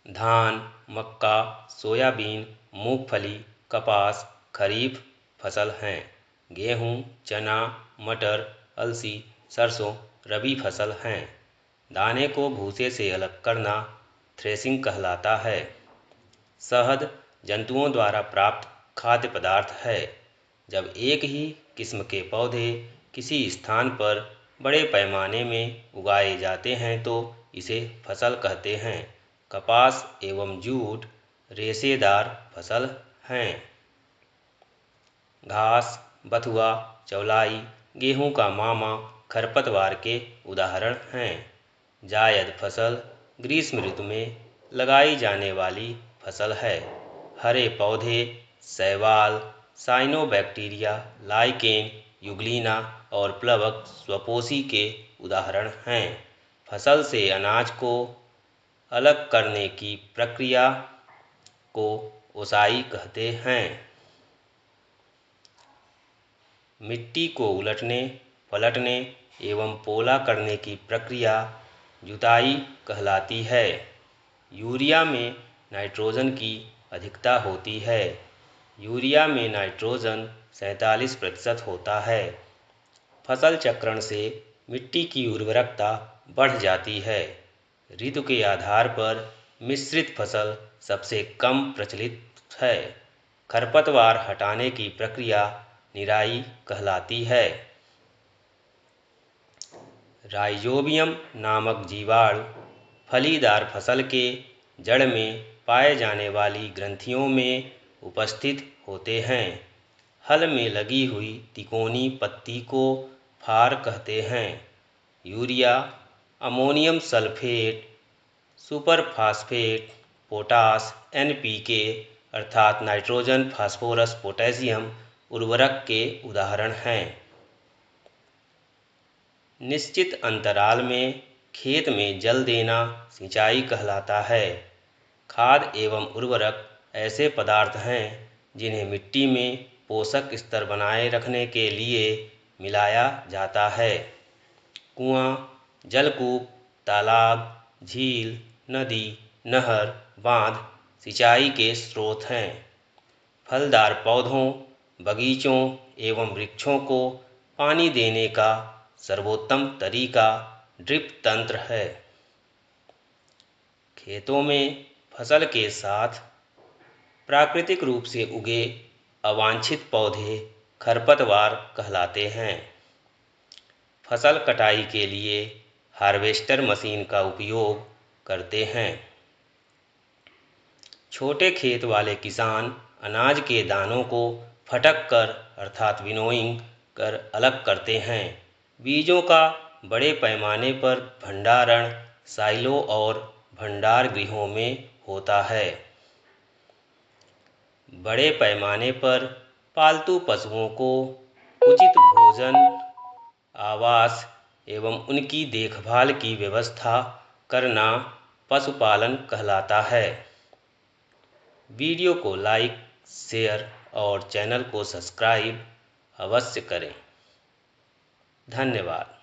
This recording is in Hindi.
धान, मक्का, सोयाबीन, मूंगफली, कपास खरीफ फसल हैं। गेहूँ, चना, मटर, अलसी, सरसों रबी फसल हैं। दाने को भूसे से अलग करना थ्रेसिंग कहलाता है। शहद जंतुओं द्वारा प्राप्त खाद्य पदार्थ है। जब एक ही किस्म के पौधे किसी स्थान पर बड़े पैमाने में उगाए जाते हैं तो इसे फसल कहते हैं। कपास एवं जूट रेशेदार फसल हैं। घास, बथुआ, चौलाई, गेहूं का मामा खरपतवार के उदाहरण हैं। जायद फसल ग्रीष्म ऋतु में लगाई जाने वाली फसल है। हरे पौधे शैवाल, साइनोबैक्टीरिया, लाइकेन, यूग्लिना और प्लवक स्वपोषी के उदाहरण हैं। फसल से अनाज को अलग करने की प्रक्रिया को ओसाई कहते हैं। मिट्टी को उलटने, पलटने एवं पोला करने की प्रक्रिया जुताई कहलाती है। यूरिया में नाइट्रोजन की अधिकता होती है। यूरिया में नाइट्रोजन 47% होता है। फसल चक्रण से मिट्टी की उर्वरकता बढ़ जाती है। ऋतु के आधार पर मिश्रित फसल सबसे कम प्रचलित है। खरपतवार हटाने की प्रक्रिया निराई कहलाती है। राइजोबियम नामक जीवाणु फलीदार फसल के जड़ में पाए जाने वाली ग्रंथियों में उपस्थित होते हैं। हल में लगी हुई तिकोनी पत्ती को फार कहते हैं। Urea, ammonium sulphate, superphosphate, potash, NPK अर्थात नाइट्रोजन, फास्फोरस, पोटेशियम उर्वरक के उदाहरण हैं। निश्चित अंतराल में खेत में जल देना सिंचाई कहलाता है। खाद एवं उर्वरक ऐसे पदार्थ हैं जिन्हें मिट्टी में पोषक स्तर बनाए रखने के लिए मिलाया जाता है। कुआं, जलकूप, तालाब, झील, नदी, नहर, बांध सिंचाई के स्रोत हैं। फलदार पौधों, बगीचों एवं वृक्षों को पानी देने का सर्वोत्तम तरीका ड्रिप तंत्र है। खेतों में फसल के साथ प्राकृतिक रूप से उगे अवांछित पौधे खरपतवार कहलाते हैं। फसल कटाई के लिए हार्वेस्टर मशीन का उपयोग करते हैं। छोटे खेत वाले किसान अनाज के दानों को फटक कर अर्थात विनोइंग कर अलग करते हैं। बीजों का बड़े पैमाने पर भंडारण साइलो और भंडार गृहों में होता है। बड़े पैमाने पर पालतू पशुओं को उचित भोजन, आवास एवं उनकी देखभाल की व्यवस्था करना पशुपालन कहलाता है। वीडियो को लाइक, शेयर और चैनल को सब्सक्राइब अवश्य करें। धन्यवाद।